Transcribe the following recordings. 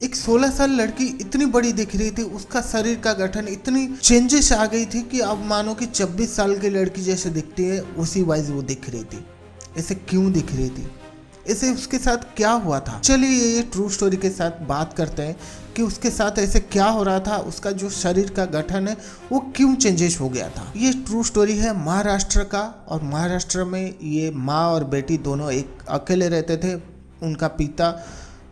एक 16 साल लड़की इतनी बड़ी दिख रही थी, उसका शरीर का गठन इतनी चेंजेस आ गई थी कि अब मानो कि 26 साल की लड़की जैसे दिखती है उसी वाइज वो दिख रही थी। ऐसे क्यों दिख रही थी, ऐसे उसके साथ क्या हुआ था? चलिए ये ट्रू स्टोरी के साथ बात करते हैं कि उसके साथ ऐसे क्या हो रहा था, उसका जो शरीर का गठन है वो क्यों चेंजेस हो गया था। ये ट्रू स्टोरी है महाराष्ट्र का, और महाराष्ट्र में ये माँ और बेटी दोनों एक अकेले रहते थे। उनका पिता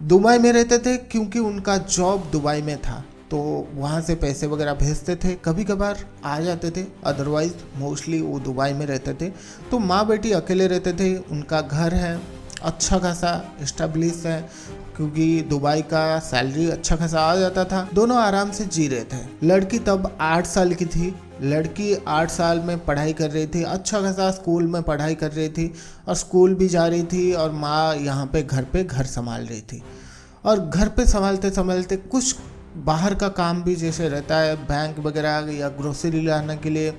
दुबई में रहते थे क्योंकि उनका जॉब दुबई में था, तो वहाँ से पैसे वगैरह भेजते थे, कभी कभार आ जाते थे, अदरवाइज मोस्टली वो दुबई में रहते थे। तो माँ बेटी अकेले रहते थे। उनका घर है अच्छा खासा एस्टेब्लिश है, क्योंकि दुबई का सैलरी अच्छा खासा आ जाता था। दोनों आराम से जी रहे थे। लड़की तब 8 साल की थी। लड़की 8 साल में पढ़ाई कर रही थी, अच्छा खासा स्कूल में पढ़ाई कर रही थी, और स्कूल भी जा रही थी, और माँ यहाँ पे घर संभाल रही थी। और घर पे संभालते संभालते कुछ बाहर का काम भी जैसे रहता है, बैंक वगैरह या ग्रोसरी लाने के लिए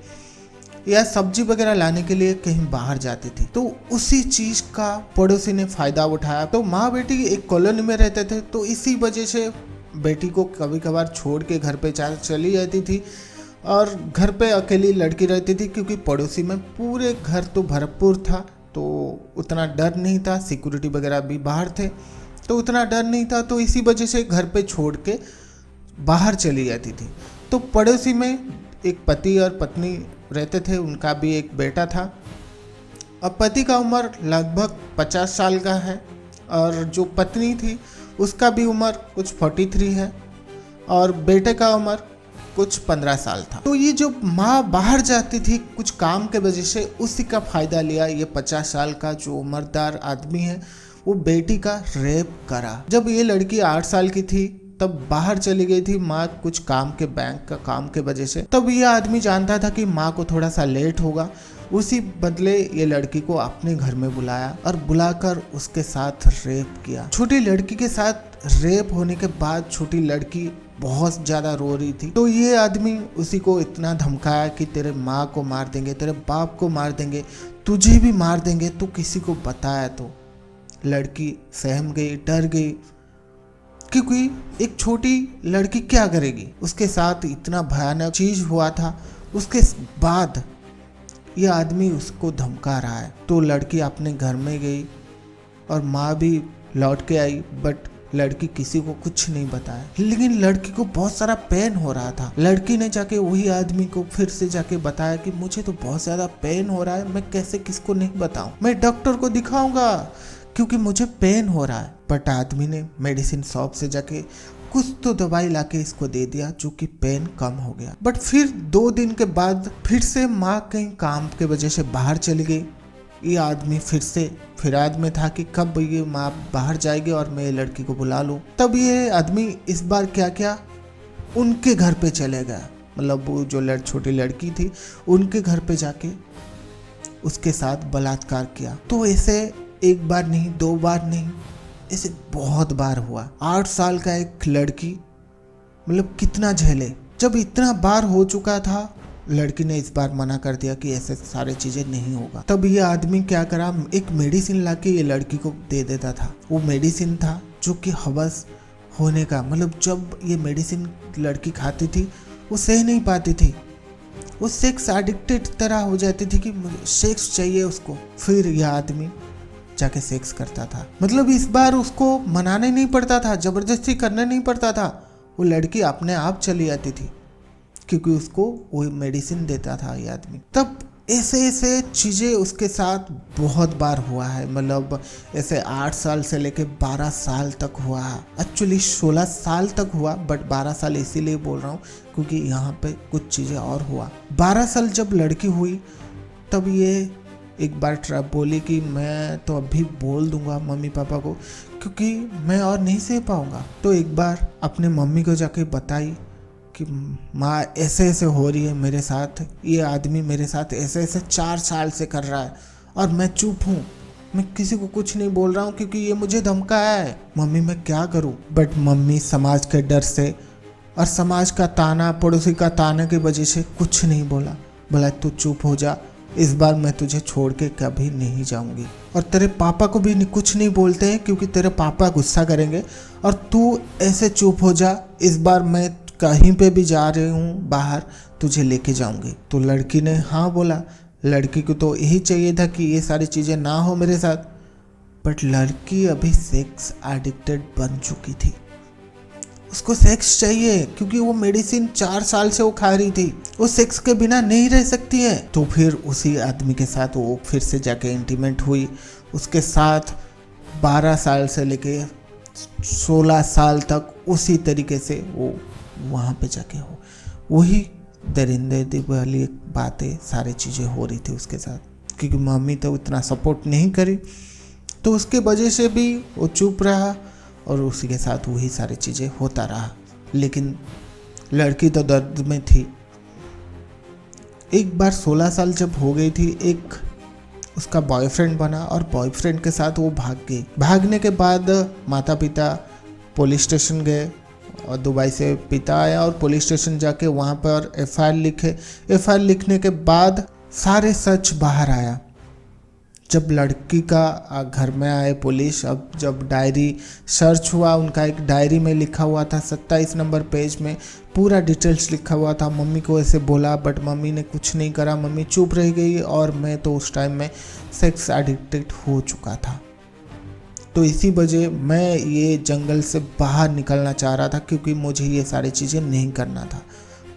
या सब्जी वगैरह लाने के लिए कहीं बाहर जाती थी, तो उसी चीज का पड़ोसी ने फायदा उठाया। तो माँ बेटी एक कॉलोनी में रहते थे, तो इसी वजह से बेटी को कभी कभार छोड़ के घर पे चली जाती थी, और घर पे अकेली लड़की रहती थी, क्योंकि पड़ोसी में पूरे घर तो भरपूर था, तो उतना डर नहीं था, सिक्योरिटी वगैरह भी बाहर थे, तो उतना डर नहीं था। तो इसी वजह से घर पे छोड़ के बाहर चली जाती थी। तो पड़ोसी में एक पति और पत्नी रहते थे, उनका भी एक बेटा था। अब पति का उम्र लगभग 50 साल का है, और जो पत्नी थी उसका भी उम्र कुछ 43 है, और बेटे का उम्र कुछ 15 साल था। तो ये जो माँ बाहर जाती थी कुछ काम के वजह से, उसी का फायदा लिया ये 50 साल का जो उम्रदार आदमी है, वो बेटी का रेप करा। जब ये लड़की 8 साल की थी तब बाहर चली गई थी माँ कुछ काम के, बैंक का काम के वजह से। तब ये आदमी जानता था कि माँ को थोड़ा सा लेट होगा, उसी बदले ये लड़की को अपने घर में बुलाया और बुलाकर उसके साथ रेप किया। छोटी लड़की के साथ रेप होने के बाद छोटी लड़की बहुत ज्यादा रो रही थी। तो ये आदमी उसी को इतना धमकाया कि तेरे माँ को मार देंगे, तेरे बाप को मार देंगे, तुझे भी मार देंगे, तू किसी को बताया तो। लड़की सहम गई, डर गई, क्योंकि एक छोटी लड़की क्या करेगी। उसके साथ इतना भयानक चीज हुआ था। उसके बाद ये आदमी उसको धमका रहा है। तो लड़की अपने घर में गई और माँ भी लौट के आई, बट लड़की किसी को कुछ नहीं बताया। लेकिन लड़की को बहुत सारा पेन हो रहा था। लड़की ने जाके वही आदमी को फिर से जाके बताया कि मुझे तो बहुत ज्यादा पेन हो रहा है, मैं कैसे किसको नहीं बताऊं, मैं डॉक्टर को दिखाऊंगा क्योंकि मुझे पेन हो रहा है। बट आदमी ने मेडिसिन शॉप से जाके कुछ तो दवाई लाके इसको दे दिया, जो कि पेन कम हो गया। बट फिर 2 दिन के बाद फिर से माँ कहीं काम के वजह से बाहर चली गई। ये आदमी फिराद में था कि कब ये माँ बाहर जाएगी और मैं ये लड़की को बुला लूं। तब ये आदमी इस बार क्या किया, उनके घर पे चले गया। मतलब वो जो छोटी लड़की थी उनके घर पे जाके उसके साथ बलात्कार किया। तो ऐसे एक बार नहीं, 2 बार नहीं, ऐसे बहुत बार हुआ। 8 साल का एक लड़की मतलब कितना झेले। जब इतना बार हो चुका था, लड़की ने इस बार मना कर दिया कि ऐसे सारे चीजें नहीं होगा। तब ये आदमी क्या करा, एक मेडिसिन लाके ये लड़की को दे देता था। वो मेडिसिन था जो कि हवस होने का, मतलब जब ये मेडिसिन लड़की खाती थी वो सह नहीं पाती थी, वो सेक्स एडिक्टेड तरह हो जाती थी कि सेक्स चाहिए उसको। फिर यह आदमी जाके सेक्स करता था। मतलब इस बार उसको मनाने नहीं पड़ता था, जबरदस्ती करना नहीं पड़ता था, वो लड़की अपने आप चली आती थी, क्योंकि उसको वो मेडिसिन देता था ये आदमी। तब ऐसे चीजें उसके साथ बहुत बार हुआ है। मतलब ऐसे 8 साल से लेके 12 साल तक हुआ है। एक्चुअली 16 साल तक हुआ, बट 12 साल इसीलिए बोल रहा हूँ क्योंकि यहाँ पे कुछ चीजें और हुआ। 12 साल जब लड़की हुई तब ये एक बार बोली कि मैं तो अभी बोल दूंगा मम्मी पापा को, क्योंकि मैं और नहीं सह पाऊंगा। तो एक बार अपने मम्मी को जाके बताई कि माँ ऐसे ऐसे हो रही है मेरे साथ, ये आदमी मेरे साथ ऐसे 4 साल से कर रहा है और मैं चुप हूँ, मैं किसी को कुछ नहीं बोल रहा हूँ क्योंकि ये मुझे धमकाया है। मम्मी मैं क्या करूँ। बट मम्मी समाज के डर से और समाज का ताना, पड़ोसी का ताना की वजह से कुछ नहीं बोला। तू चुप हो जा, इस बार मैं तुझे छोड़ के कभी नहीं जाऊंगी। और तेरे पापा को भी कुछ नहीं बोलते हैं क्योंकि तेरे पापा गुस्सा करेंगे, और तू ऐसे चुप हो जा, इस बार मैं कहीं पे भी जा रही हूँ बाहर, तुझे लेके जाऊंगी। तो लड़की ने हाँ बोला। लड़की को तो यही चाहिए था कि ये सारी चीज़ें ना हो मेरे साथ, बट लड़की अभी सेक्स एडिक्टेड बन चुकी थी। उसको सेक्स चाहिए क्योंकि वो मेडिसिन 4 साल से वो खा रही थी, वो सेक्स के बिना नहीं रह सकती है। तो फिर उसी आदमी के साथ वो फिर से जाके इंटीमेट हुई, उसके साथ 12 साल से लेके 16 साल तक उसी तरीके से वो वहाँ पे जाके हो, वही दरिंदे वाली बातें सारी चीज़ें हो रही थी उसके साथ, क्योंकि मम्मी तो इतना सपोर्ट नहीं करी, तो उसके वजह से भी वो चुप रहा और उसी के साथ वही सारी चीज़ें होता रहा। लेकिन लड़की तो दर्द में थी। एक बार 16 साल जब हो गई थी, एक उसका बॉयफ्रेंड बना और बॉयफ्रेंड के साथ वो भाग गई। भागने के बाद माता पिता पुलिस स्टेशन गए और दुबई से पिता आया और पुलिस स्टेशन जाके वहाँ पर एफआईआर लिखे। एफआईआर लिखने के बाद सारे सच बाहर आया। जब लड़की का घर में आए पुलिस, अब जब डायरी सर्च हुआ, उनका एक डायरी में लिखा हुआ था 27 नंबर पेज में पूरा डिटेल्स लिखा हुआ था। मम्मी को ऐसे बोला बट मम्मी ने कुछ नहीं करा, मम्मी चुप रह गई और मैं तो उस टाइम में सेक्स एडिक्टेड हो चुका था। तो इसी वजह मैं ये जंगल से बाहर निकलना चाह रहा था क्योंकि मुझे ये सारी चीज़ें नहीं करना था।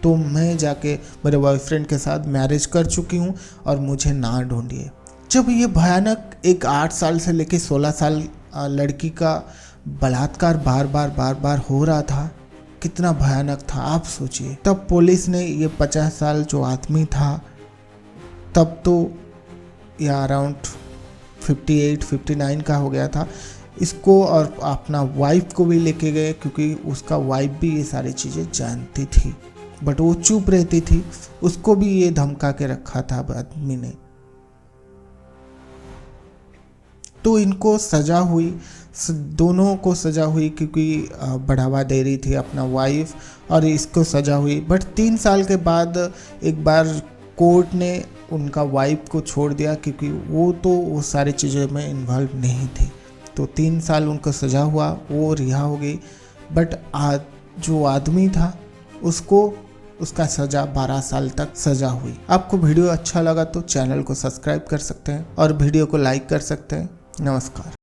तो मैं जाके मेरे बॉयफ्रेंड के साथ मैरिज कर चुकी हूँ और मुझे ना ढूंढिए। जब ये भयानक एक 8 साल से लेके 16 साल लड़की का बलात्कार बार बार हो रहा था, कितना भयानक था आप सोचिए। तब पुलिस ने ये 50 साल जो आदमी था, तब तो ये अराउंड 58-59 का हो गया था, इसको और अपना वाइफ को भी लेके गए क्योंकि उसका वाइफ भी ये सारी चीज़ें जानती थी बट वो चुप रहती थी। उसको भी ये धमका के रखा था आदमी ने। तो इनको सज़ा हुई, दोनों को सज़ा हुई क्योंकि बढ़ावा दे रही थी अपना वाइफ, और इसको सज़ा हुई। बट 3 साल के बाद एक बार कोर्ट ने उनका वाइफ को छोड़ दिया क्योंकि वो सारी चीज़ों में इन्वॉल्व नहीं थी। तो 3 साल उनको सज़ा हुआ, वो रिहा हो गई। बट जो आदमी था उसका सज़ा 12 साल तक सज़ा हुई। आपको वीडियो अच्छा लगा तो चैनल को सब्सक्राइब कर सकते हैं और वीडियो को लाइक कर सकते हैं। नमस्कार।